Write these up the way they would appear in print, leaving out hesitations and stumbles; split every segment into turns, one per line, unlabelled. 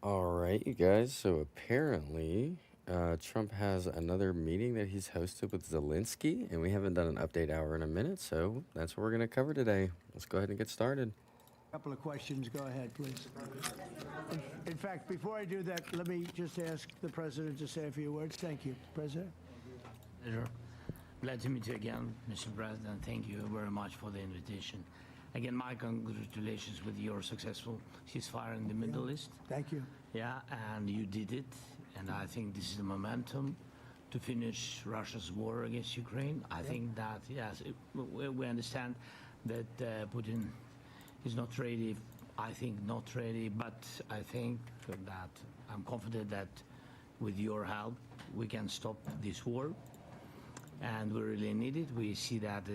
All right, you guys. So apparently, Trump has another meeting that he's hosted with Zelenskyy, and we haven't done an update hour in a minute, so that's what we're going to cover today. Let's go ahead and get started.
Couple of questions. Go ahead, please. In fact, before I do that, let me just ask the President to say a few words. Thank you, President.
Pleasure. Glad to meet you again, Mr. President. Thank you very much for the invitation. Again, my congratulations with your successful ceasefire in the Middle East.
Thank you.
Yeah, and you did it. And I think this is the momentum to finish Russia's war against Ukraine. I think that, yes, we understand that Putin is not ready. I think not ready, but I think that I'm confident that with your help, we can stop this war. And we really need it. We see that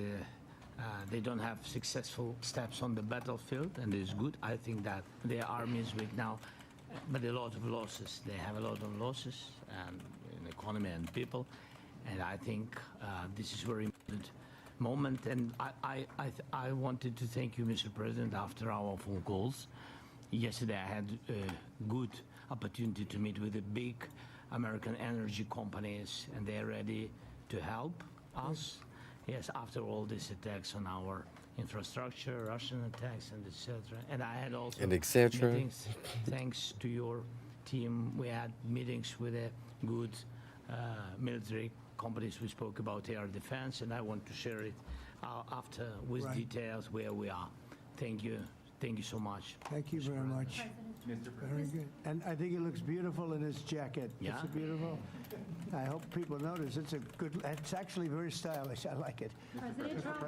they don't have successful steps on the battlefield, and it's good. I think that their army is weak now, but a lot of losses. They have a lot of losses in economy and people, and I think this is very important moment. And I wanted to thank you, Mr. President, after our phone calls. Yesterday I had a good opportunity to meet with the big American energy companies, and they're ready to help us. Yes, after all these attacks on our infrastructure, Russian attacks, and etc. And I had also meetings, thanks to your team. We had meetings with a good military companies. We spoke about air defense, and I want to share it after with details where we are. Thank you. Thank you so much.
Thank you very much. Very good. And I think he looks beautiful in his jacket.
Yeah.
It's beautiful. I hope people notice. It's a good. It's actually very stylish. I like it.
President Trump.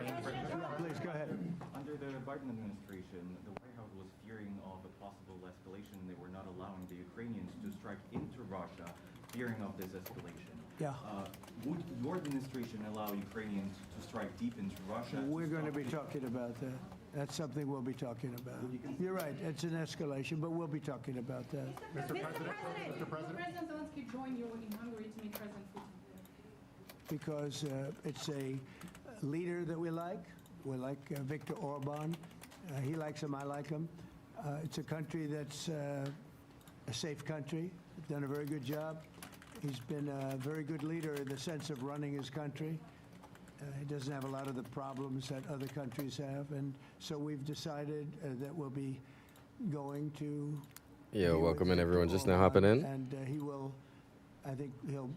Please go ahead.
Under the Biden administration, the White House was fearing of a possible escalation. They were not allowing the Ukrainians to strike into Russia, fearing of this escalation.
Yeah.
Would your administration allow Ukrainians to strike deep into Russia?
We're going to be talking about that. That's something we'll be talking about. You're right. It's an escalation, but we'll be talking about that.
Mr. President. Will President Zelenskyy join you in Hungary to meet President Putin?
Because it's a leader that we like. We like Viktor Orban. He likes him. I like him. It's a country that's a safe country. Done a very good job. He's been a very good leader in the sense of running his country. He doesn't have a lot of the problems that other countries have, and so we've decided that we'll be going to.
Yeah, welcome in everyone just now hopping in.
And he will, I think he'll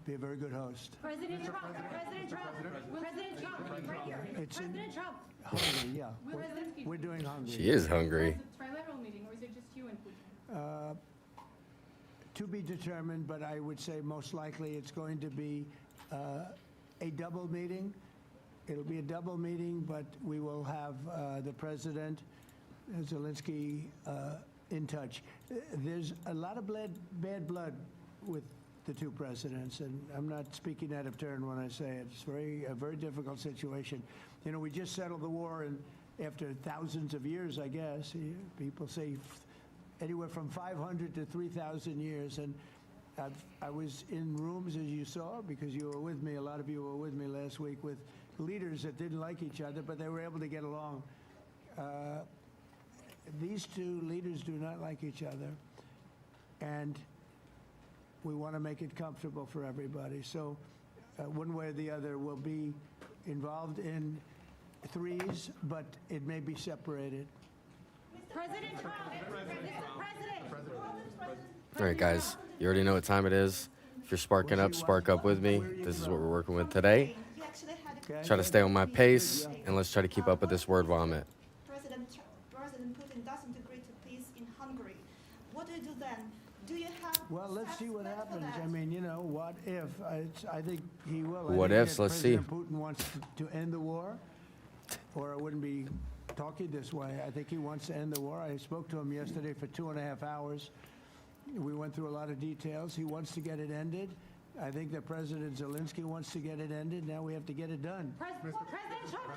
be a very good host.
President Trump. President Trump. President Trump. Right here. President Trump.
Hungry, yeah.
Zelenskyy.
We're doing hungry.
She is hungry.
Is it a trilateral meeting, or is it just you and Putin?
To be determined, but I would say most likely it's going to be a double meeting. It'll be a double meeting, but we will have the President, Zelenskyy, in touch. There's a lot of bad blood with the two presidents, and I'm not speaking out of turn when I say it. It's a very difficult situation. You know, we just settled the war, and after thousands of years, I guess, people say anywhere from 500 to 3,000 years, and I was in rooms, as you saw, because you were with me, a lot of you were with me last week, with leaders that didn't like each other, but they were able to get along. These two leaders do not like each other, and we want to make it comfortable for everybody. So one way or the other, we'll be involved in threes, but it may be separated.
President Trump.
All right, guys, you already know what time it is. If you're sparking up, spark up with me. This is what we're working with today. Try to stay on my pace, and let's try to keep up with this word vomit.
President Putin doesn't agree to peace in Hungary. What do you do then? Do you have?
Well, let's see what happens. I mean, you know, what if? I think he will.
What ifs? Let's see.
President Putin wants to end the war, or I wouldn't be talking this way. I think he wants to end the war. I spoke to him yesterday for 2.5 hours. We went through a lot of details. He wants to get it ended. I think that President Zelenskyy wants to get it ended. Now we have to get it done.
President Trump.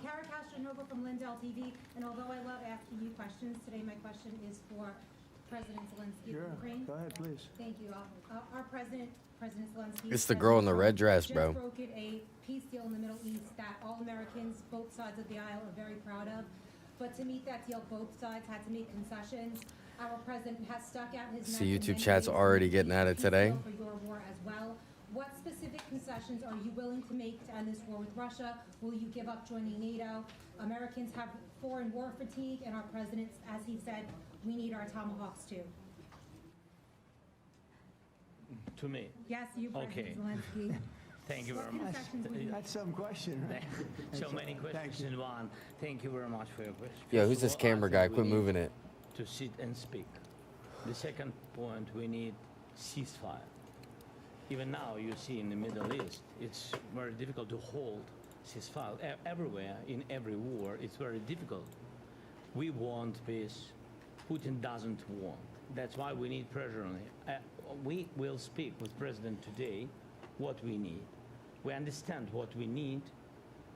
Kara Castro-Noble from Lindell TV. And although I love asking you questions, today my question is for President Zelenskyy of Ukraine.
Go ahead, please.
Thank you. Our President Zelenskyy.
It's the girl in the red dress, bro.
Just brokered a peace deal in the Middle East that all Americans, both sides of the aisle, are very proud of. But to meet that deal, both sides had to make concessions. Our president has stuck out his neck.
See,
in
YouTube
many
chat's
ways
already
to
getting
make
at
a
it
peace
today.
deal for your war as well. What specific concessions are you willing to make to end this war with Russia? Will you give up joining NATO? Americans have foreign war fatigue, and our president, as he said, we need our tomahawks too.
To me.
Yes, you,
Okay.
President Zelensky.
Thank you very
What
much.
concessions will you
That's some question, right?
So many
Thank
questions
you.
in one. Thank you very much for your question.
Yo,
First
who's
of
this
all, I
camera
think
guy?
we
Quit
need
moving it.
to sit and speak. The second point, we need ceasefire. Even now, you see in the Middle East, it's very difficult to hold ceasefire. Everywhere, in every war, it's very difficult. We want peace. Putin doesn't want. That's why we need pressure on him. We will speak with President today what we need. We understand what we need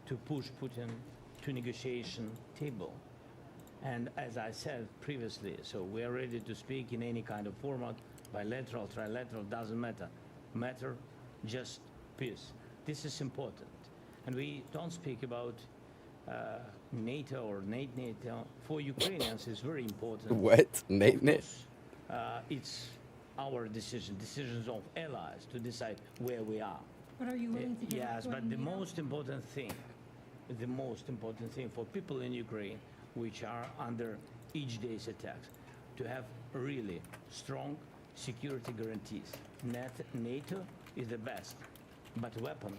to push Putin to negotiation table. And as I said previously, so we are ready to speak in any kind of format, bilateral, trilateral, doesn't matter. Matter just peace. This is important. And we don't speak about NATO or NATO. For Ukrainians, it's very important.
What? Nate?
Of course, it's our decision, decisions of allies to decide where we are.
But are you willing to give up
Yes, but
joining
the
NATO?
most important thing for people in Ukraine, which are under each day's attacks, to have really strong security guarantees. NATO is the best, but weapon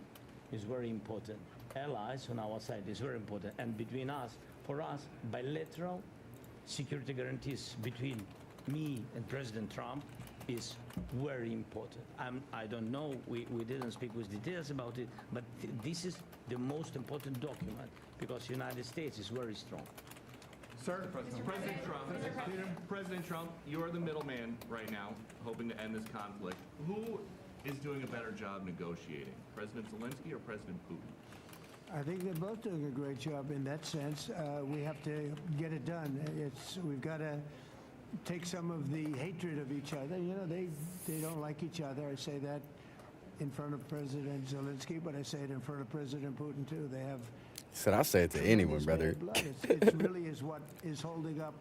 is very important. Allies on our side is very important, and between us, for us, bilateral security guarantees between me and President Trump is very important. I don't know, we didn't speak with details about it, but this is the most important document because United States is very strong.
Sir, President Trump, you're the middleman right now, hoping to end this conflict. Who is doing a better job negotiating, President Zelenskyy or President Putin?
I think they're both doing a great job in that sense. We have to get it done. We've got to take some of the hatred of each other. You know, they don't like each other. I say that in front of President Zelensky, but I say it in front of President Putin too. They have
Said I'll say it to anyone,
tremendous
brother.
bad blood. It really is what is holding up,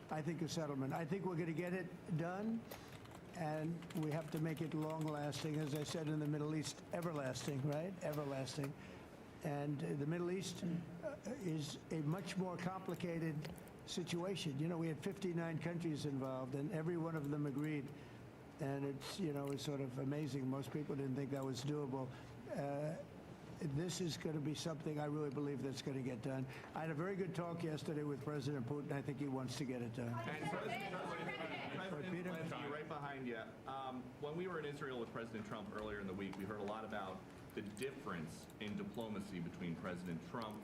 I think, a settlement. I think we're going to get it done, and we have to make it long-lasting. As I said in the Middle East, everlasting, right? Everlasting. And the Middle East is a much more complicated situation. You know, we had 59 countries involved, and every one of them agreed. And it's, you know, it's sort of amazing. Most people didn't think that was doable. This is going to be something I really believe that's going to get done. I had a very good talk yesterday with President Putin. I think he wants to get it done.
And President Zelenskyy, right behind you. When we were in Israel with President Trump earlier in the week, we heard a lot about the difference in diplomacy between President Trump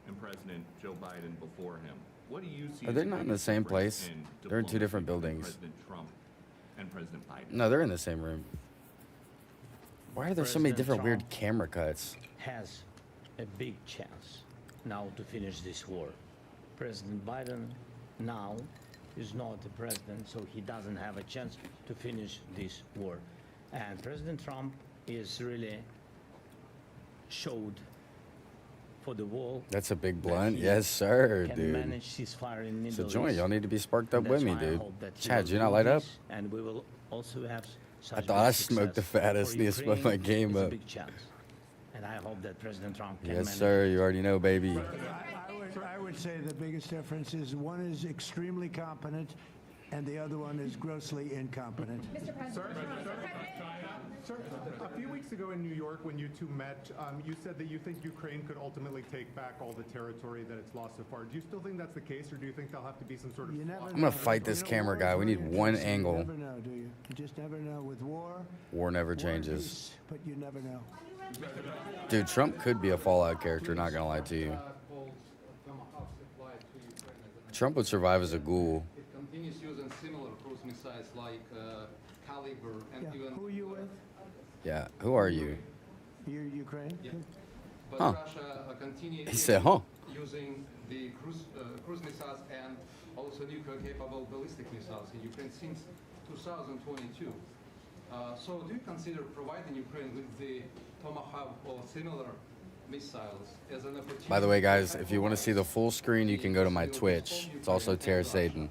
and President Joe Biden before him. What do you see?
Are
as
they
the
not in the
biggest
same
difference
place?
in
They're in two
diplomacy
different
between
buildings.
President Trump and President Biden.
No, they're in the same room. Why are there so many
President
different weird
Trump
camera cuts?
has a big chance now to finish this war. President Biden now is not the president, so he doesn't have a chance to finish this war. And President Trump is really showed for the world
That's a big
that
blunt.
he
Yes, sir,
can
dude.
manage ceasefire in
So
Middle
join.
East.
Y'all need to be sparked up
And
with
that's
me,
why I
dude.
hope that he
Chad,
will
did you not
do
light up?
this, and we will also have such
I thought I
big
smoked the
success.
fattest.
For
Need to smoke
Ukraine,
my game
it's
up.
a big chance. And I hope that President Trump can
Yes,
manage
sir.
it.
You already know, baby.
I would say the biggest difference is one is extremely competent, and the other one is grossly incompetent.
Mr. President,
Sir, a few weeks ago in New York, when you two met, you said that you think Ukraine could ultimately take back all the territory that it's lost so far. Do you still think that's the case, or do you think there'll have to be some sort of...
You never
I'm
know.
gonna fight this
You know,
camera
war is
guy. We
very
need one
interesting.
angle.
You never know, do you? You just never know. With war,
War never
war and
changes.
peace, but you never know.
Dude, Trump could be a Fallout character, not gonna lie to you. Trump would survive as a ghoul.
It continues using similar cruise missiles like Caliber and
Yeah.
even.
Who are you with?
Yeah, who are you?
You're Ukraine?
Yeah. But
Huh.
Russia continues
He said, huh?
using the cruise missiles and also nuclear-capable ballistic missiles in Ukraine since 2022. So do you consider providing Ukraine with the Tomahawk or similar missiles as an opportunity.
By the way, guys, if you want to see the full screen, you can go to my Twitch. It's also Terasadon.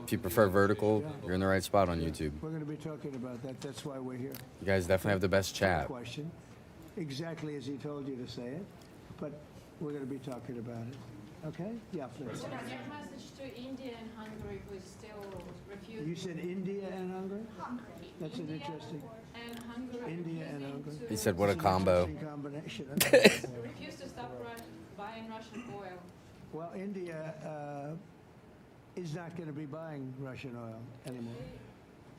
If you prefer vertical, you're in the right spot on YouTube.
We're going to be talking about that. That's why we're here.
You guys definitely have the best chat.
Question, exactly as he told you to say it, but we're going to be talking about it. Okay? Yeah, please.
Your message to India and Hungary, who is still refusing.
You said India and Hungary?
Hungary.
That's an interesting.
And Hungary
India and
refusing
Hungary.
to-
He said, what a combo.
Interesting combination.
refuse to stop buying Russian oil.
Well, India is not going to be buying Russian oil anymore.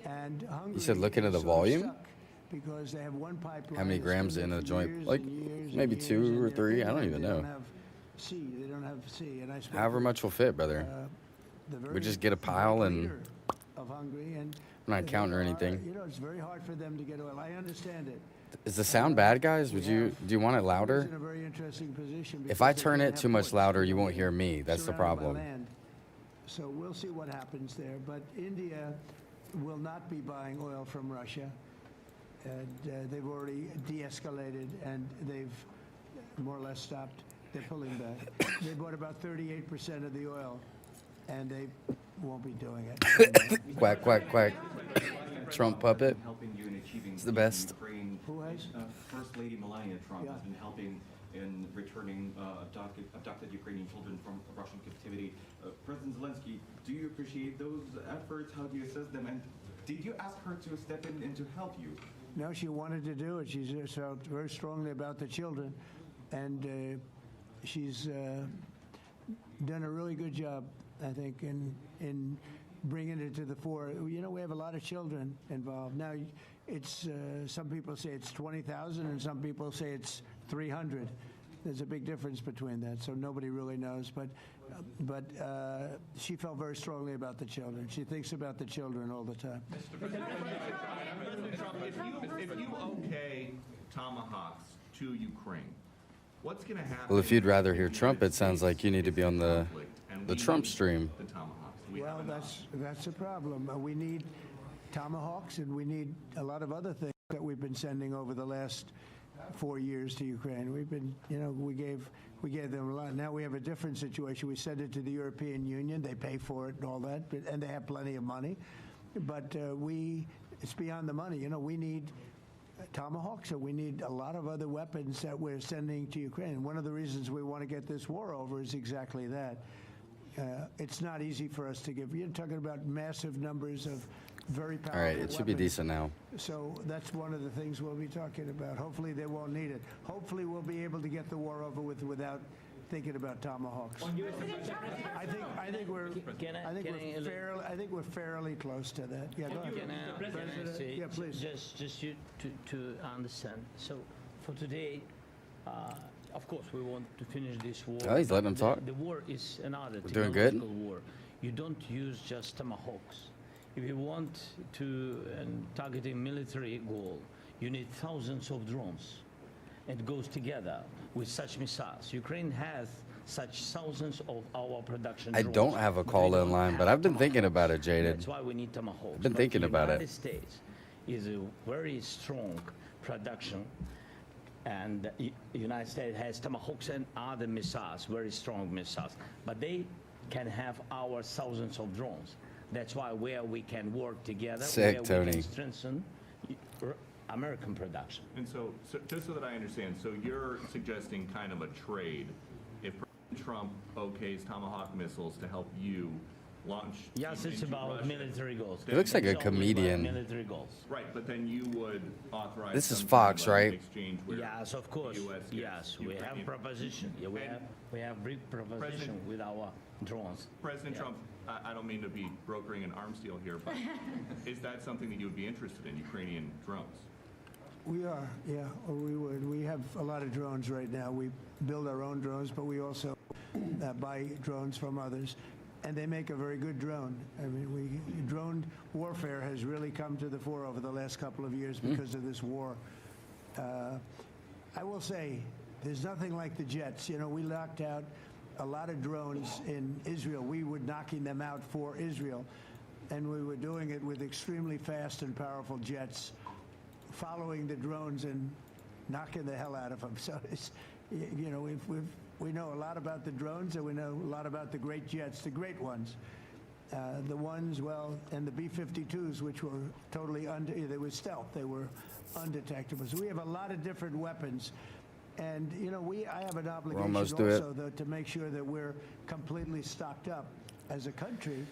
And Hungary
You said look into
is
the
sort of
volume?
stuck because they have one pipeline.
How many
that's
grams
been
in
there
a
for
joint?
years
Like,
and years
maybe
and
2
years,
or
and
3, I
they're-
don't even
They
know.
don't have C. They don't have C. And I spoke
However
with,
much will fit, brother.
the
We
very
just get a pile and
leader of Hungary, and
I'm not
they
counting or
are-
anything.
You know, it's very hard for them to get oil. I understand it.
Is the sound bad, guys? Do you want it
Hungary's
louder?
in a very interesting position
If
because
I
they
turn
don't
it
have
too much
ports.
louder,
They
you
don't
won't hear me. That's the
surrounded by
problem.
land. So we'll see what happens there. But India will not be buying oil from Russia. And they've already de-escalated, and they've more or less stopped. They're pulling back. They bought about 38% of the oil, and they won't be doing it.
Quack, quack, quack. Trump puppet.
Helping you in achieving
It's the
peace in
best.
Ukraine.
Who has?
First Lady Melania Trump
Yeah.
has been helping in returning abducted Ukrainian children from Russian captivity. President Zelenskyy, do you appreciate those efforts? How do you assess them? And did you ask her to step in and to help you?
No, she wanted to do it. She's felt very strongly about the children, and she's done a really good job, I think, in bringing it to the fore. You know, we have a lot of children involved. Now, it's some people say it's 20,000, and some people say it's 300. There's a big difference between that, so nobody really knows. But she felt very strongly about the children. She thinks about the children all the time.
President Trump, if you okay tomahawks to Ukraine, what's going to happen?
Well, if you'd rather hear Trump, it sounds like you need to be on the
conflict and
Trump
we need
stream.
The tomahawks. Do we
Well,
have enough?
that's a problem. We need tomahawks, and we need a lot of other things that we've been sending over the last 4 years to Ukraine. We've been, you know, we gave them a lot. Now we have a different situation. We send it to the European Union. They pay for it and all that, and they have plenty of money. But it's beyond the money. You know, we need tomahawks, and we need a lot of other weapons that we're sending to Ukraine. One of the reasons we want to get this war over is exactly that. It's not easy for us to give. You're talking about massive numbers of very powerful
All right, it should be
weapons.
decent now.
So that's one of the things we'll be talking about. Hopefully they won't need it. Hopefully we'll be able to get the war over with without thinking about tomahawks. I think we're fairly close to that. Yeah, go ahead.
Can I say,
Yeah, please.
just you to understand. So for today, of course, we want to finish this war.
Oh, he's letting him talk.
The war is another
We're doing good.
technological war. You don't use just tomahawks. If you want to target a military goal, you need thousands of drones. It goes together with such missiles. Ukraine has such thousands of our production
I
drones.
don't have a
but
call
we
in
don't
line,
have
but I've been thinking
tomahawks.
about it, Jaded.
That's why we need tomahawks.
I've been
But
thinking
the
about it.
United States is a very strong production, and the United States has tomahawks and other missiles, very strong missiles, but they can have our thousands of drones. That's why where we can work together,
Sick,
where we
Tony.
can strengthen American production.
And so just so that I understand, so you're suggesting kind of a trade. If President Trump okays Tomahawk missiles to help you launch
Yes, it's
into
about
Russia,
military goals.
He looks like a
It's only about
comedian.
Military goals.
right, but then you would authorize
This is
some
Fox,
kind of
right?
exchange where
Yes, of course.
the US gets
Yes, we have
Ukrainian-
proposition. Yeah, we have big proposition
President-
with our drones.
President
Yeah.
Trump, I don't mean to be brokering an arms deal here, but is that something that you would be interested in, Ukrainian drones?
We are, yeah, or we would. We have a lot of drones right now. We build our own drones, but we also buy drones from others, and they make a very good drone. I mean, drone warfare has really come to the fore over the last couple of years because of this war. I will say, there's nothing like the jets. You know, we knocked out a lot of drones in Israel. We were knocking them out for Israel, and we were doing it with extremely fast and powerful jets, following the drones and knocking the hell out of them. So it's, you know, we know a lot about the drones, and we know a lot about the great jets, the great ones. The ones, well, and the B-52s, which were totally they were stealth, they were undetectable. So we have a lot of different weapons. And, you know, I have an obligation also, though, to make sure that we're completely stocked up as a country,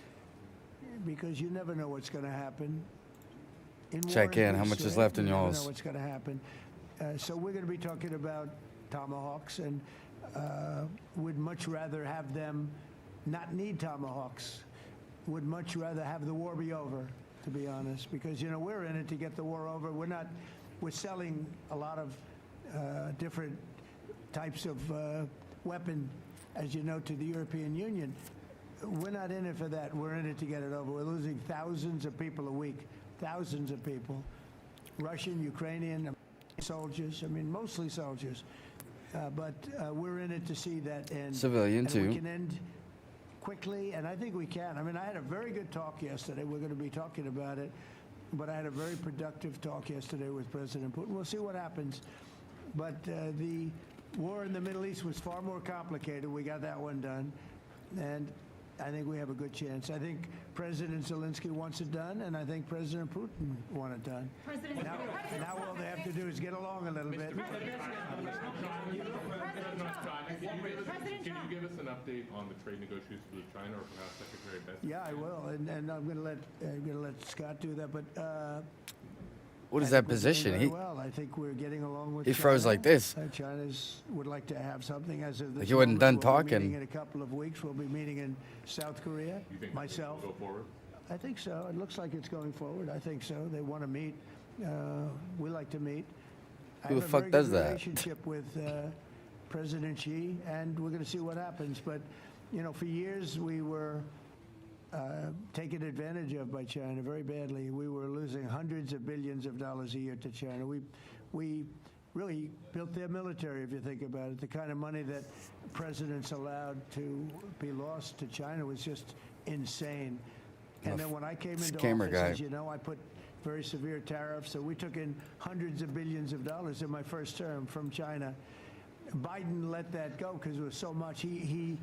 because you never know what's going to happen.
Check in. How much is left in
y'all's? You
y'all's?
never know what's going to happen. So we're going to be talking about Tomahawks, and would much rather have them not need Tomahawks. Would much rather have the war be over, to be honest, because, you know, we're in it to get the war over. We're selling a lot of different types of weapon, as you know, to the European Union. We're not in it for that. We're in it to get it over. We're losing thousands of people a week, thousands of people, Russian, Ukrainian soldiers, I mean, mostly soldiers. But we're in it to see that end.
Civilian, too.
We can end quickly, and I think we can. I mean, I had a very good talk yesterday. We're going to be talking about it. But I had a very productive talk yesterday with President Putin. We'll see what happens. But the war in the Middle East was far more complicated. We got that one done. And I think we have a good chance. I think President Zelenskyy wants it done, and I think President Putin wants it done. Now all they have to do is get along a little bit.
Can you give us an update on the trade negotiations with China, or perhaps Secretary Best?
Yeah, I will, and I'm going to let Scott do that. But
What is that position?
Well, I think we're getting along with.
He froze
China.
like this.
China's would like to have something as of this.
Like he wasn't done
We'll be
talking.
meeting in a couple of weeks. We'll be meeting in South Korea.
You think
Myself.
will go forward?
I think so. It looks like it's going forward. I think so. They want to meet. We like to meet.
Who the
I have a
fuck
very
does
good
that?
relationship with President Xi, and we're going to see what happens. But, you know, for years we were taken advantage of by China very badly. We were losing hundreds of billions of dollars a year to China. We really built their military, if you think about it. The kind of money that presidents allowed to be lost to China was just insane. And then when I came into
camera
office,
guy.
as you know, I put very severe tariffs. So we took in hundreds of billions of dollars in my first term from China. Biden let that go because it was so much. He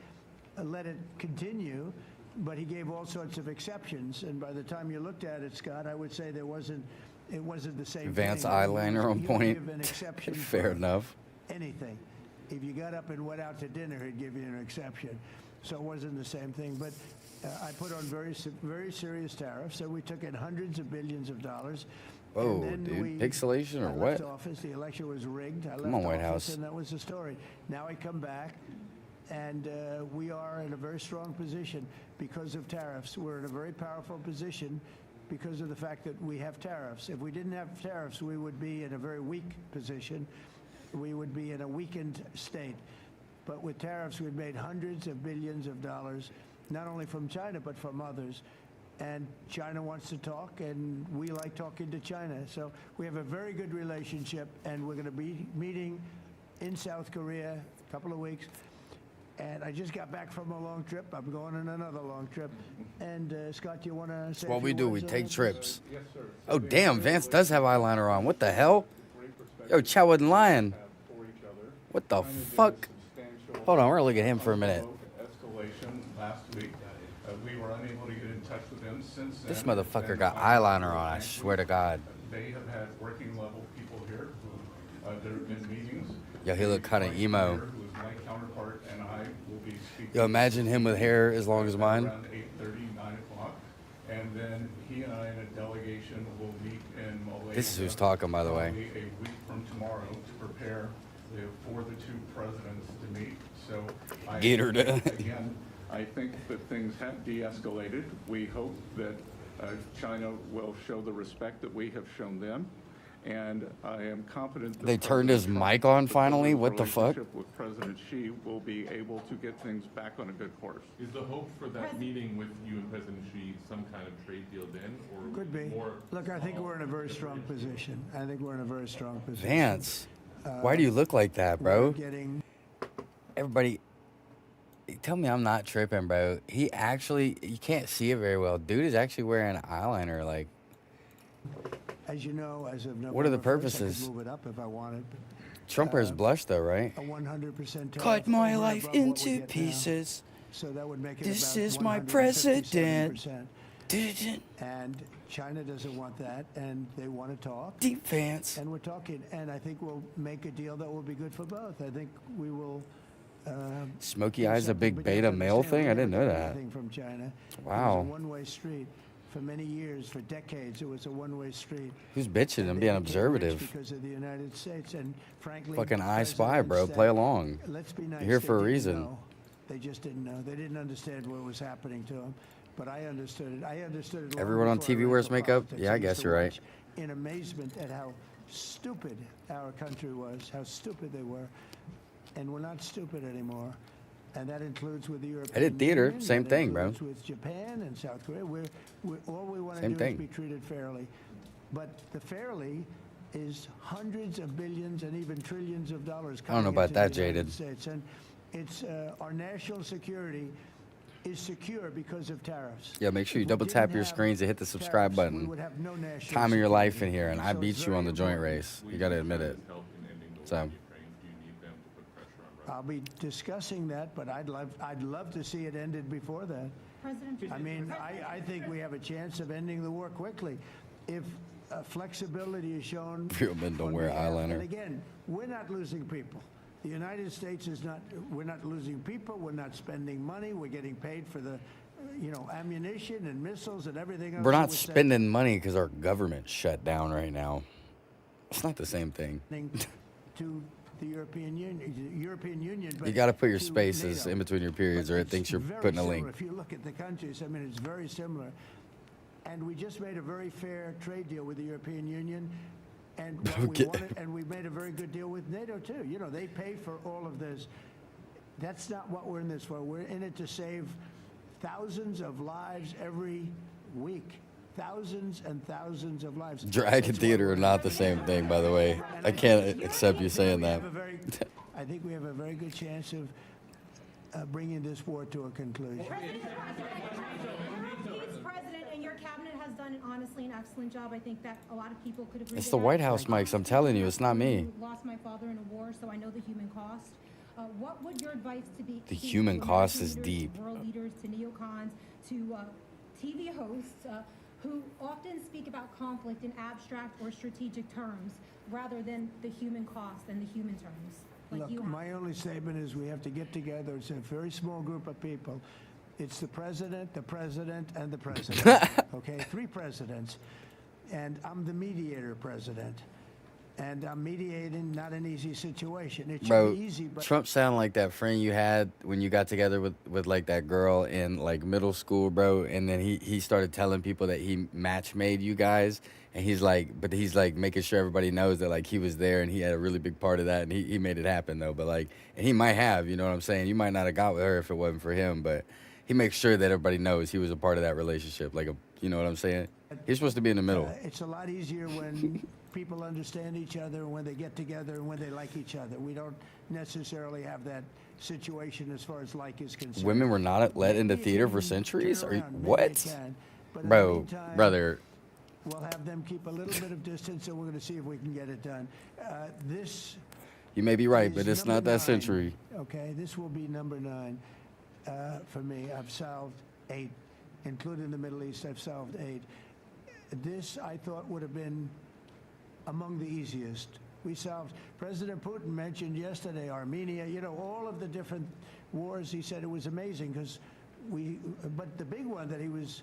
let it continue, but he gave all sorts of exceptions. And by the time you looked at it, Scott, I would say it wasn't the same
Vance
thing.
eyeliner on
He would
point.
give an exception
Fair
for
enough.
anything. If you got up and went out to dinner, he'd give you an exception. So it wasn't the same thing. But I put on very serious tariffs. So we took in hundreds of billions of dollars.
Whoa,
And then
dude. Pixelation or
I
what?
left office. The election was rigged. I left
on, White
office,
House.
and that was the story. Now I come back, and we are in a very strong position because of tariffs. We're in a very powerful position because of the fact that we have tariffs. If we didn't have tariffs, we would be in a very weak position. We would be in a weakened state. But with tariffs, we've made hundreds of billions of dollars, not only from China, but from others. And China wants to talk, and we like talking to China. So we have a very good relationship, and we're going to be meeting in South Korea a couple of weeks. And I just got back from a long trip. I'm going on another long trip. And Scott, you want to say?
What we do, we take trips.
Yes, sir.
Oh, damn, Vance does have eyeliner on. What the hell? Yo, Chow wasn't lying. What the fuck? Hold on, we're gonna look at him for a minute.
Escalation last week. We were unable to get in touch with them since then.
This motherfucker got eyeliner on, I swear to God.
They have had working level people here who, there have been meetings.
Yo, he look kind of emo.
Who is my counterpart, and I will be speaking.
Yo, imagine him with hair as long as mine.
Around 8:30, 9 o'clock. And then he and I and a delegation will meet in Malaysia.
This is who's talking, by the way.
Probably a week from tomorrow to prepare for the two presidents to meet. So again, I think that things have de-escalated. We hope that China will show the respect that we have shown them. And I am confident that
They turned his mic on finally? What the fuck?
With President Xi will be able to get things back on a good course.
Is the hope for that meeting with you and President Xi some kind of trade deal then, or
Could be.
more?
Look, I think we're in a very strong position. I think we're in a very strong position.
Vance, why do you look like that, bro?
We're getting
Everybody, tell me I'm not tripping, bro. He actually, you can't see it very well. Dude is actually wearing eyeliner, like.
As you know, as of November
What are the
1st,
purposes?
I could move it up if I wanted.
Trump wears blush though, right?
a 100% tariff.
Cut my
over and
life
above what we
into
get now.
pieces.
So that would make it
This
about
is my
157%.
president. Didn't
And China doesn't want that, and they want to talk.
deep fans.
And we're talking, and I think we'll make a deal that will be good for both. I think we will.
Smoky eyes a big beta male thing? I didn't know that.
From China.
Wow.
It was a one-way street. For many years, for decades, it was a one-way street.
Who's bitching and
They
being
became rich
observative?
because of the United States, and frankly,
Fucking I Spy, bro.
presidents
Play
that-
along.
Let's be nice.
You're here
they
for a
didn't
reason.
know. They just didn't know. They didn't understand what was happening to them. But I understood it. I understood it. long
Everyone on
before I
TV
ran
wears
for
makeup?
politics.
Yeah, I
used
guess
to
you're right.
watch in amazement at how stupid our country was, how stupid they were, and we're not stupid anymore. And that includes with the European
I did theater,
Union,
same
that
thing, bro.
includes with Japan and South Korea. All we want to
Same
do
thing.
is be treated fairly. But the fairly is hundreds of billions and even trillions of dollars
I don't know
coming
about
into
that,
the United
Jaded.
States. And it's our national security is secure because of tariffs.
Yeah, make sure you
If we
double tap
didn't
your
have
screens and hit the subscribe
tariffs, we
button.
would have no national
Time of your life in
security.
here, and I
So
beat
it's
you on
very
the joint
important.
race. You gotta admit it. So,
I'll be discussing that, but I'd love to see it ended before that.
President
I mean, I think we have a chance of ending the war quickly if flexibility is shown.
Real men don't
on
wear
behalf-
eyeliner.
And again, we're not losing people. The United States is not. We're not losing people. We're not spending money. We're getting paid for the, ammunition and missiles and everything else.
we're
that
not
we're sending
spending money because our government shut down right now. It's not the same thing.
to the European Union. But
You got to put your
to
spaces
NATO.
in between your periods, or it
It's
thinks you're
very
putting a
similar.
link.
If you look at the countries, I mean, it's very similar. And we just made a very fair trade deal with the European Union. And what
Okay.
we wanted, and we made a very good deal with NATO too. They pay for all of this. That's not what we're in this for. We're in it to save thousands of lives every week. Thousands and thousands of lives.
Drag and
That's why
theater
we're
are not the same thing, by the way.
And
I can't accept you saying
we
that.
have a very- I think we have a very good chance of bringing this war to a conclusion.
President, and your cabinet has done honestly an excellent job. I think that a lot of people could agree.
It's
to
the
that.
White House mics. I'm telling you, it's not me.
Lost my father in a war, so I know the human cost. What would your advice to be?
The
to
human
American
cost is
leaders,
deep.
To world leaders, to neocons, to TV hosts who often speak about conflict in abstract or strategic terms, rather than the human cost and the human terms. Like
Look,
you have.
my only statement is we have to get together. It's a very small group of people. It's the president, and the president. Okay, 3 presidents. And I'm the mediator president. And I'm mediating not an easy situation. It should
Bro,
be easy, but
Trump sounded like that friend you had when you got together with like that girl in like middle school, bro. And then he started telling people that he match made you guys. And he's like making sure everybody knows that like he was there and he had a really big part of that. And he made it happen though. But like, and he might have, you know what I'm saying? You might not have got with her if it wasn't for him. But he makes sure that everybody knows he was a part of that relationship. Like, you know what I'm saying? He's supposed to be in the middle.
it's a lot easier when people understand each other, and when they get together, and when they like each other. We don't necessarily have that situation as far as like is concerned.
Women were not let into
Maybe it
theater
can
for centuries?
turn
Are you,
around. Maybe
what?
it can. But in the
Bro,
meantime,
brother,
we'll have them keep a little bit of distance, and we're going to see if we can get it done. This
you may be right,
is
but it's
number
not that
9.
century.
Okay, this will be number 9 for me. I've solved 8, including the Middle East. I've solved 8. This I thought would have been among the easiest. We solved. President Putin mentioned yesterday Armenia. All of the different wars. He said it was amazing because But the big one that he was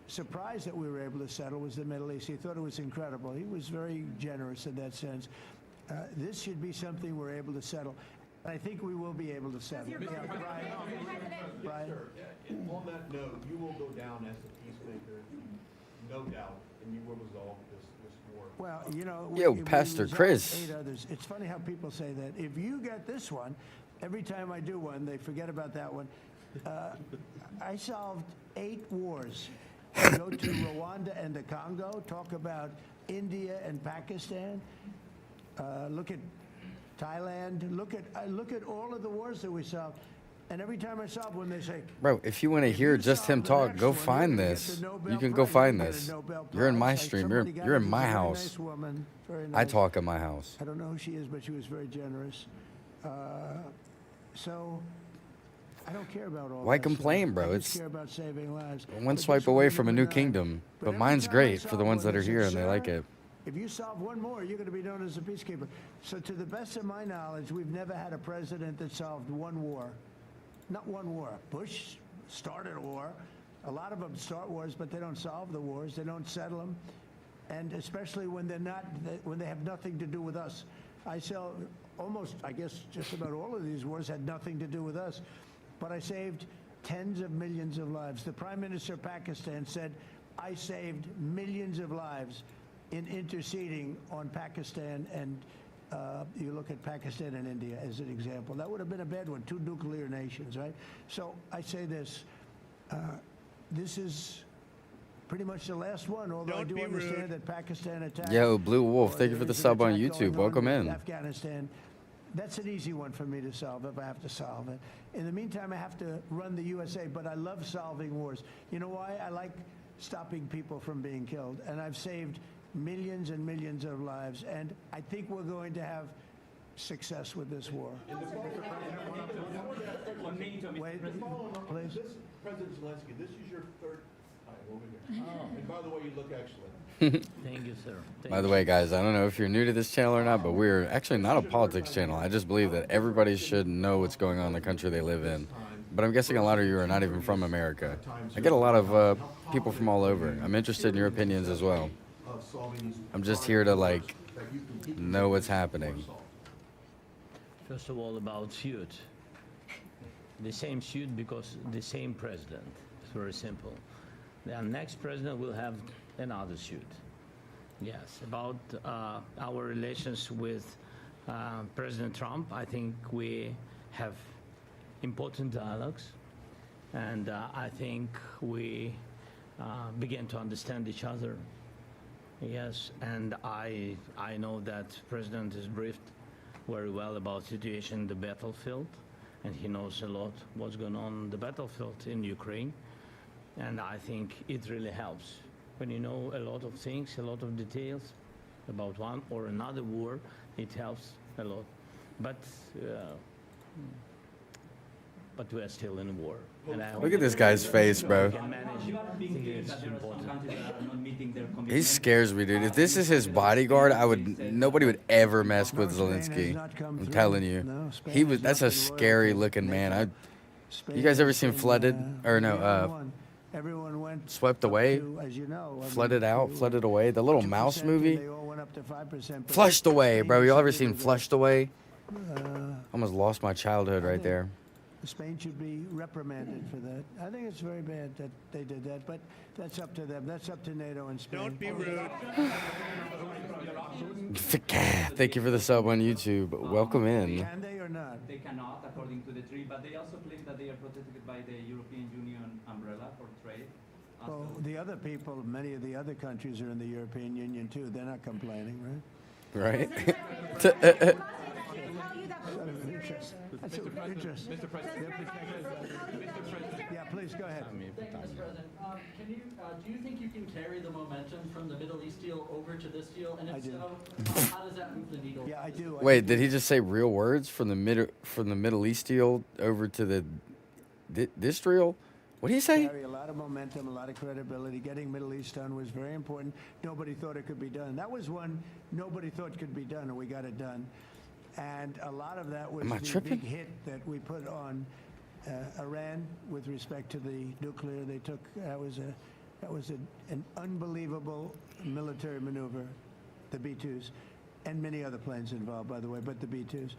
surprised that we were able to settle was the Middle East. He thought it was incredible. He was very generous in that sense. This should be something we're able to settle. I think we will be able to settle. Yeah, Brian.
Sir, on that note, you will go down as the peacemaker, no doubt, and you will resolve this war.
Well,
Yo,
we
Pastor
resolved
Chris.
8 others. It's funny how people say that. If you get this one, every time I do one, they forget about that one. I solved 8 wars. Go to Rwanda and the Congo. Talk about India and Pakistan. Look at Thailand. Look at all of the wars that we solved. And every time I solve one, they say,
Bro, if you want to hear just him
solve the
talk,
next
go
one,
find
you're gonna get
this.
the Nobel
You can go
Prize.
find
You're gonna
this.
get a Nobel
You're in my
Prize.
stream.
Somebody got
You're
it.
in
She's
my
a very
house.
nice woman. Very
I
nice.
talk in my house.
I don't know who she is, but she was very generous. So I don't care about all
Why
that
complain,
stuff.
bro?
I just
It's
care about saving lives.
one
But
swipe
this
away
one,
from a
you
new
and I-
kingdom. But
every
mine's
time I
great for
solve
the ones
one,
that are
they say,
here and they
"Sir,
like it.
If you solve one more, you're going to be known as a peacekeeper." So to the best of my knowledge, we've never had a president that solved one war. Not one war. Bush started a war. A lot of them start wars, but they don't solve the wars. They don't settle them. And especially when when they have nothing to do with us. I guess just about all of these wars had nothing to do with us. But I saved tens of millions of lives. The Prime Minister of Pakistan said, I saved millions of lives in interceding on Pakistan, and you look at Pakistan and India as an example. That would have been a bad one, two nuclear nations, right? So I say this, this is pretty much the last one, although I do understand that Pakistan attacked.
Yo, Blue Wolf, thank you for the
there's an
sub on
attack
YouTube.
going on
Welcome
with
in.
Afghanistan. That's an easy one for me to solve if I have to solve it. In the meantime, I have to run the USA, but I love solving wars. You know why? I like stopping people from being killed, and I've saved millions and millions of lives, and I think we're going to have success with this war. Wait, please.
President Zelensky, this is your third time over here. And by the way, you look excellent.
Thank you, sir.
By the way, guys, I don't know if you're new to this channel or not, but we're actually not a politics channel. I just believe that everybody should know what's going on in the country they live in. But I'm guessing a lot of you are not even from America. I get a lot of people from all over. I'm interested in your opinions as well. I'm just here to, like, know what's happening.
First of all, about suit. The same suit because the same president. It's very simple. The next president will have another suit. Yes, about our relations with President Trump, I think we have important dialogues, and I think we begin to understand each other. Yes, and I know that President is briefed very well about situation in the battlefield, and he knows a lot what's going on in the battlefield in Ukraine, and I think it really helps. When you know a lot of things, a lot of details about one or another war, it helps a lot. But we are still in war. And I
Look at this guy's face, bro. He scares me, dude. If this is his bodyguard, nobody would ever mess with Zelensky. I'm telling you. That's a scary looking man. You guys ever seen Flooded? Or no,
Everyone went
Swept Away?
as you know,
Flooded Out, Flooded Away, the little mouse
2%,
movie.
They all went up to 5%.
Flushed Away, bro. Y'all ever seen
Spain
Flushed Away?
should
Almost lost my childhood right there.
Spain should be reprimanded for that. I think it's very bad that they did that, but that's up to them. That's up to NATO and Spain.
Don't be rude.
Thank you for the sub on YouTube. Welcome in.
Can they or not?
They cannot, according to the treaty, but they also claim that they are protected by the European Union umbrella for trade.
Well, the other people, many of the other countries are in the European Union too. They're not complaining, right?
Right?
That's interesting.
Mr. President.
Yeah, please go ahead.
Mr. President, do you think you can carry the momentum from the Middle East deal over to this deal? And
I
if
do.
so, how does that move the needle?
Yeah, I do.
Wait, did he just say real words from the Middle East deal over to the this deal? What did he say?
Carry a lot of momentum, a lot of credibility. Getting Middle East done was very important. Nobody thought it could be done. That was one nobody thought could be done, and we got it done. And a lot of that was
Am I
the
tripping?
big hit that we put on Iran with respect to the nuclear. They took that was an unbelievable military maneuver, the B-2s, and many other planes involved, by the way, but the B-2s.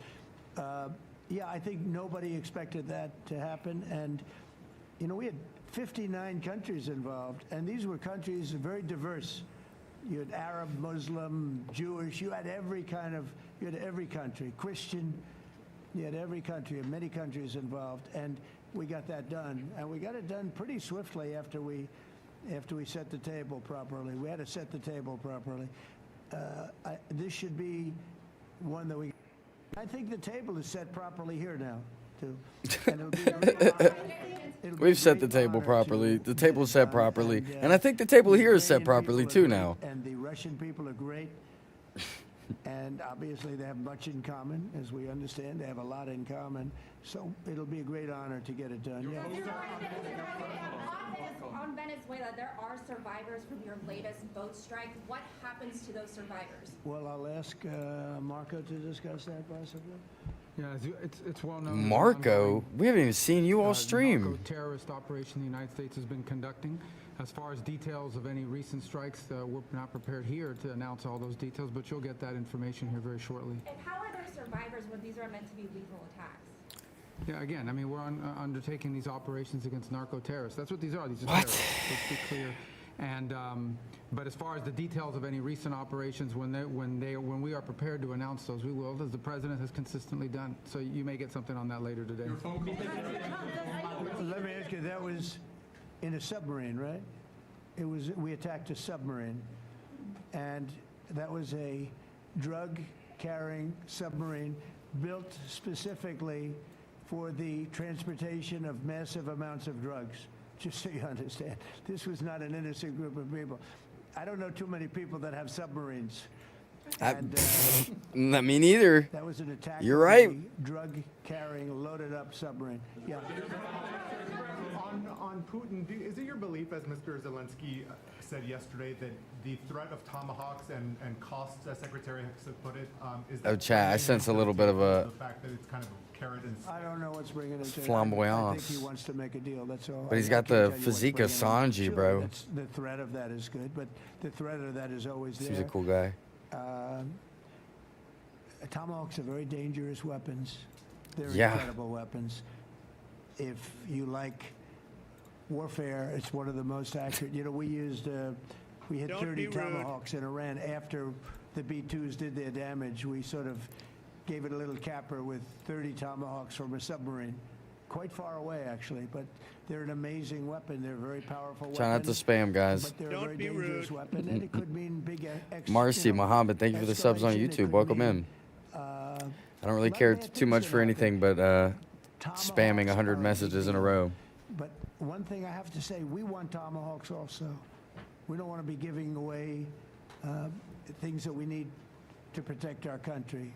Yeah, I think nobody expected that to happen, and you know we had 59 countries involved, and these were countries very diverse. You had Arab, Muslim, Jewish. You had every country, Christian. You had every country, and many countries involved, and we got that done. And we got it done pretty swiftly after we set the table properly. We had to set the table properly. This should be one that I think the table is set properly here now. too. And it'll be a great honor. It'll be a
We've set the
great
table
honor
properly.
to
The
get
table's
it
set
done.
properly. And I think the table
the
here is set
Ukrainian
properly
people are
too
great,
now.
And the Russian people are great. And obviously they have much in common, as we understand. They have a lot in common. So it'll be a great honor to get it done. Yeah.
On Venezuela, there are survivors from your latest boat strike. What happens to those survivors?
Well, I'll ask Marco to discuss that possibly.
Yeah, it's well known.
Marco, we haven't even seen you all stream.
Terrorist operation the United States has been conducting. As far as details of any recent strikes, we're not prepared here to announce all those details, but you'll get that information here very shortly.
And how are there survivors when these are meant to be lethal attacks?
Yeah, again, I mean, we're undertaking these operations against narco-terrorists. That's what these are. These are terrorists. Let's be clear. And but as far as the details of any recent operations, when we are prepared to announce those, we will, as the president has consistently done. So you may get something on that later today.
Let me ask you, that was in a submarine, right? We attacked a submarine, and that was a drug-carrying submarine built specifically for the transportation of massive amounts of drugs, just so you understand. This was not an innocent group of people. I don't know too many people that have submarines.
Not me neither.
That was an attack.
You're
on
right.
a drug-carrying, loaded-up submarine. Yeah.
On Putin, is it your belief, as Mr. Zelensky said yesterday, that the threat of tomahawks and costs, as Secretary Hicks put it, is that...
Oh, chat, I sense a little bit of a...
The fact that it's kind of a carrot and...
I don't know what's bringing it to.
Flamboyance.
I think he wants to make a deal, that's all.
But he's
I
got
can't
the
tell you what's
physique of
bringing it.
Sanji,
Sure,
bro.
the threat of that is good, but the threat of that is always there.
Seems a cool guy.
Tomahawks are very dangerous weapons. They're
Yeah.
incredible weapons. If you like warfare, it's one of the most accurate. You know, we hit 30 Tomahawks in Iran after the B-2s did their damage. We sort of gave it a little capper with 30 Tomahawks from a submarine. Quite far away, actually, but they're an amazing weapon. They're a very powerful weapon.
Try not to spam, guys.
But they're a very dangerous weapon, and it could mean big
Marcy, Mohammed, thank you for the subs on
escalation. It
YouTube.
could
Welcome
mean,
in. I don't really care too much for anything but spamming 100 messages in a row.
But one thing I have to say, we want Tomahawks also. We don't want to be giving away things that we need to protect our country.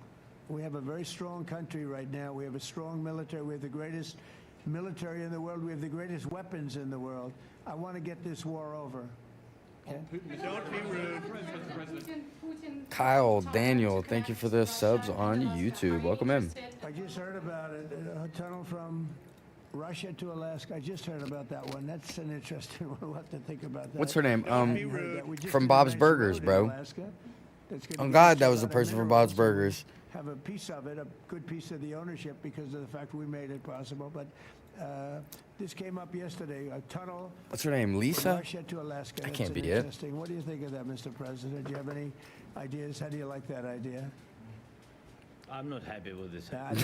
We have a very strong country right now. We have a strong military. We have the greatest military in the world. We have the greatest weapons in the world. I want to get this war over. Okay?
Don't be rude.
Kyle, Daniel, thank you for the subs on YouTube. Welcome in.
I just heard about it. A tunnel from Russia to Alaska. I just heard about that one. That's an interesting one. We'll have to think about that.
What's her name?
I hadn't heard that. We just
From
did a
Bob's
nice
Burgers,
road in
bro.
Alaska. That's gonna
Oh
give
God,
us
that
a
was the
lot of
person from
minerals.
Bob's Burgers.
Have a piece of it, a good piece of the ownership because of the fact we made it possible. But this came up yesterday. A tunnel.
What's her name?
From
Lisa?
Russia to Alaska.
I
That's
can't
an
be it.
interesting. What do you think of that, Mr. President? Do you have any ideas? How do you like that idea?
I'm not happy with this.
I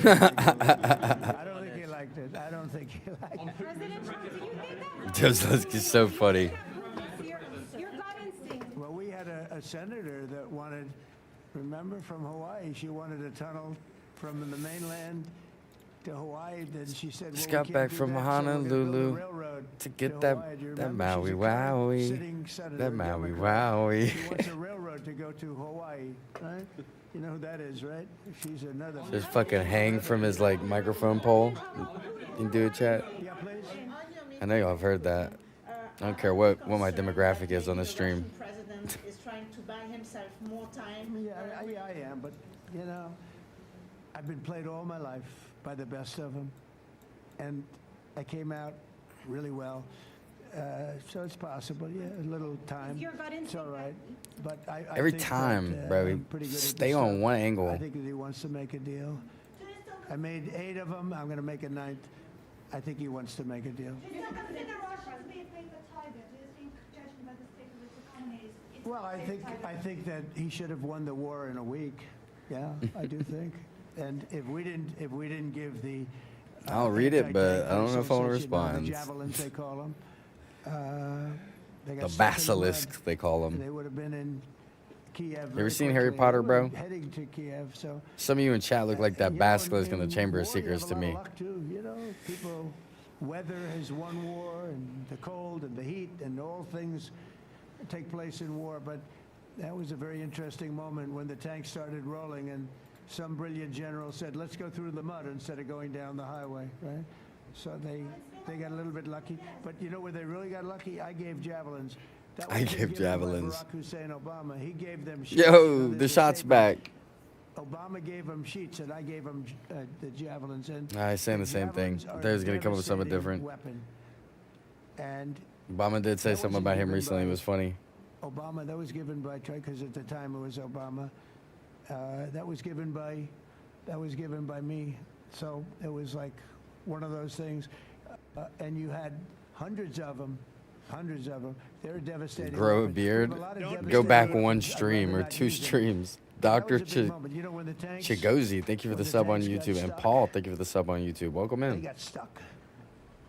don't think he liked it. I don't think he liked it.
President Trump, do you think that?
Zelensky's so funny.
Your gut instinct.
Well, we had a senator that wanted, remember, from Hawaii, she wanted a tunnel from the mainland to Hawaii. Then she said,
Just
well,
got
we
back
can't do
from
that, so we're gonna build a
Honolulu
railroad
to get
to
that
Hawaii. Do you
that
remember?
Maui
She's a
Wowie.
sitting senator,
That Maui
Democrat.
Wowie.
She wants a railroad to go to Hawaii, right? You know who that is, right? She's another.
Just fucking hang from his like microphone pole. You can do it, chat.
Yeah, please.
I know y'all have heard that. I don't care what my demographic is on the stream.
The president is trying to buy himself more time.
Yeah, I am, but you know, I've been played all my life by the best of them, and I came out really well. So it's possible, yeah, a little time.
Your gut
It's
instinct
all right. But I
Every
think
time,
that,
bro,
I'm pretty good at
stay
this
on
stuff.
one angle.
I think that he wants to make a deal. I made 8 of them. I'm going to make a 9th. I think he wants to make a deal.
Do you consider Russia to be a paper tiger? Do you think, judging by the state of its economy, it's
Well,
a
I
paper tiger?
think that he should have won the war in a week. Yeah, I do think. And if we didn't give the
I'll read it, but I don't know if I want to
missiles, you know,
respond.
The javelins they call them. They got
The
stuck in
basilisk,
mud.
they call
They
them.
would have been in Kiev.
You ever
very
seen Harry
quickly.
Potter,
We're
bro?
Heading to Kiev, so.
Some of you in chat look like that
You know,
basilisk in the
in
Chamber of
war, you have
Secrets
a
to
lot of
me.
luck too, you know, people, weather has won war, and the cold and the heat and all things take place in war. But that was a very interesting moment when the tanks started rolling, and some brilliant general said, "Let's go through the mud instead of going down the highway." Right? So they got a little bit lucky. But you know where they really got lucky? I gave javelins. That
I
wasn't
gave
given by
javelins.
Barack Hussein Obama. He gave them sheets.
Yo,
The
the shot's
disabled.
back.
Obama gave them sheets, and I gave them the javelins. And
I saying the same thing.
javelins are
They was gonna come up with something
devastating
different.
Weapon. And
Obama did say
that
something
wasn't
about him
given
recently. It
by
was funny.
Obama, that was given by because at the time it was Obama. That was given by me. So it was like one of those things. And you had hundreds of them. They're devastating.
Grow a
weapons. We
beard.
have a lot of
Go
devastating
back
weapons.
one
I'd
stream
rather
or
not
two
use them.
streams.
That was
Dr.
a big moment. You know, when the tanks,
Chigozi, thank you for
when
the
the
sub on
tanks got
YouTube. And
stuck,
Paul, thank you for the sub on YouTube. Welcome
they
in.
got stuck.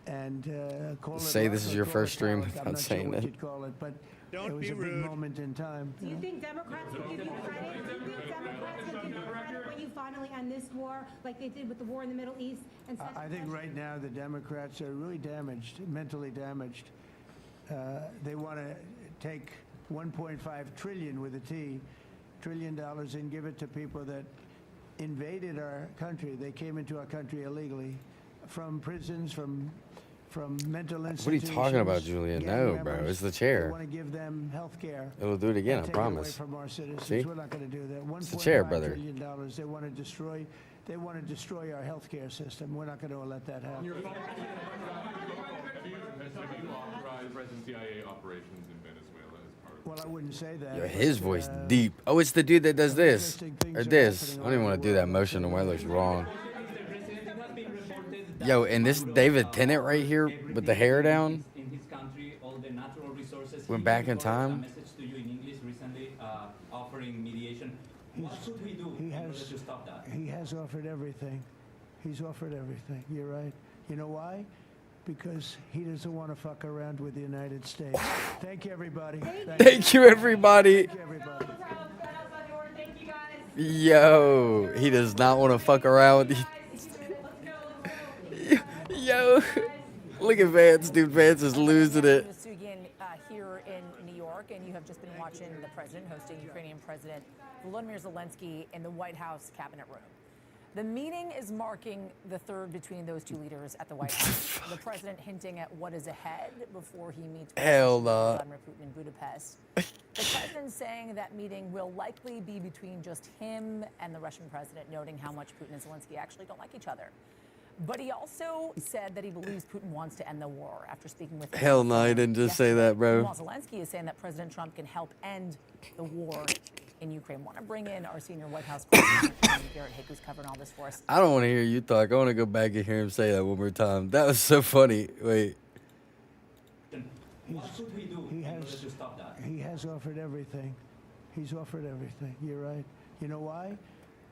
And call it
Say
luck
this is
or
your
call
first
it
stream
talent.
without
I'm not
saying
sure what
it.
you'd call it, but it was a big moment in time.
Do you think Democrats will give you credit? Do you think Democrats will give you credit when you finally end this war, like they did with the war in the Middle East? And
I think right now the Democrats are really damaged, mentally damaged. They want to take 1.5 trillion with a T, $1 trillion and give it to people that invaded our country. They came into our country illegally, from prisons, from mental institutions.
What are you talking about, Julia?
gang
No, bro.
members.
It's the chair.
They want to give them health care.
It'll do it again, I
Take
promise.
It away from our citizens.
See?
We're not going to do that.
It's the chair,
$1.5
brother.
trillion. They want to destroy. They want to destroy our healthcare system. We're not going to let that happen.
Have you authorized present CIA operations in Venezuela as part of
Well, I wouldn't say that.
Yo,
but,
his voice deep. Oh, it's the dude that does this.
interesting things
Or
are
this.
happening
I don't even
all
want to
over
do
the
that
world.
motion. The way it looks wrong.
Reported
Yo, and this David Tennant right here with the hair down
in his country, all the natural resources.
went
He
back in
recorded a
time.
message to you in English recently, offering mediation. What should we do in order to stop that?
He has offered everything. He's offered everything. You're right. You know why? Because he doesn't want to fuck around with the United States. Thank you, everybody.
Thank you, everybody.
Thank you, everybody.
Yo, he does not want to fuck around with you. Yo, look at Vance, dude. Vance is losing it.
Here in New York, and you have just been watching the president hosting Ukrainian President Volodymyr Zelenskyy in the White House cabinet room. The meeting is marking the third between those two leaders at the White House. The president hinting at what is ahead before he meets with
Hell nah.
Vladimir Putin in Budapest. The president saying that meeting will likely be between just him and the Russian president, noting how much Putin and Zelenskyy actually don't like each other. But he also said that he believes Putin wants to end the war after speaking with him.
Hell no, he didn't just say that, bro.
Meanwhile, Zelenskyy is saying that President Trump can help end the war in Ukraine. Want to bring in our senior White House correspondent, Garrett Hick, who's covering all this for us.
I don't want to hear you talk. I want to go back and hear him say that one more time. That was so funny. Wait.
What should we do in order to stop that?
He has offered everything. He's offered everything. You're right. You know why?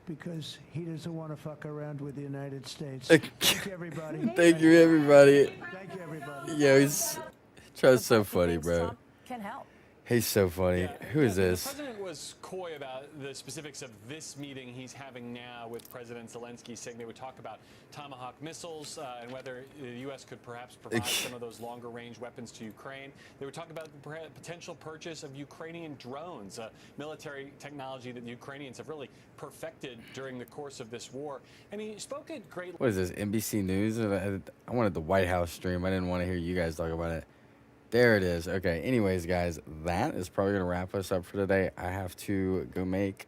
Because he doesn't want to fuck around with the United States. Thank you, everybody.
Thank you, everybody.
Thank you, everybody.
Yo, he's so funny, bro.
Can help.
He's so funny. Who is
The
this?
president was coy about the specifics of this meeting he's having now with President Zelenskyy, saying they would talk about Tomahawk missiles and whether the U.S. could perhaps provide some of those longer-range weapons to Ukraine. They would talk about the potential purchase of Ukrainian drones, military technology that the Ukrainians have really perfected during the course of this war. And he spoke at great...
What is this, NBC News? I wanted the White House stream. I didn't want to hear you guys talk about it. There it is. Okay, anyways, guys, that is probably going to wrap us up for today. I have to go make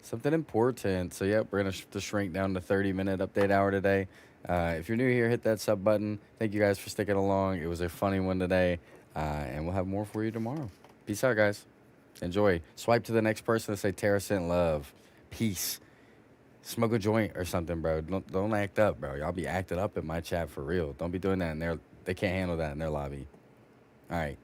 something important. So, yep, we're going to have to shrink down to 30-minute update hour today. If you're new here, hit that sub button. Thank you guys for sticking along. It was a funny one today, and we'll have more for you tomorrow. Peace out, guys. Enjoy. Swipe to the next person and say, Tara sent love. Peace. Smoke a joint or something, bro. Don't act up, bro. Y'all be acting up in my chat for real. Don't be doing that in their... They can't handle that in their lobby. All right.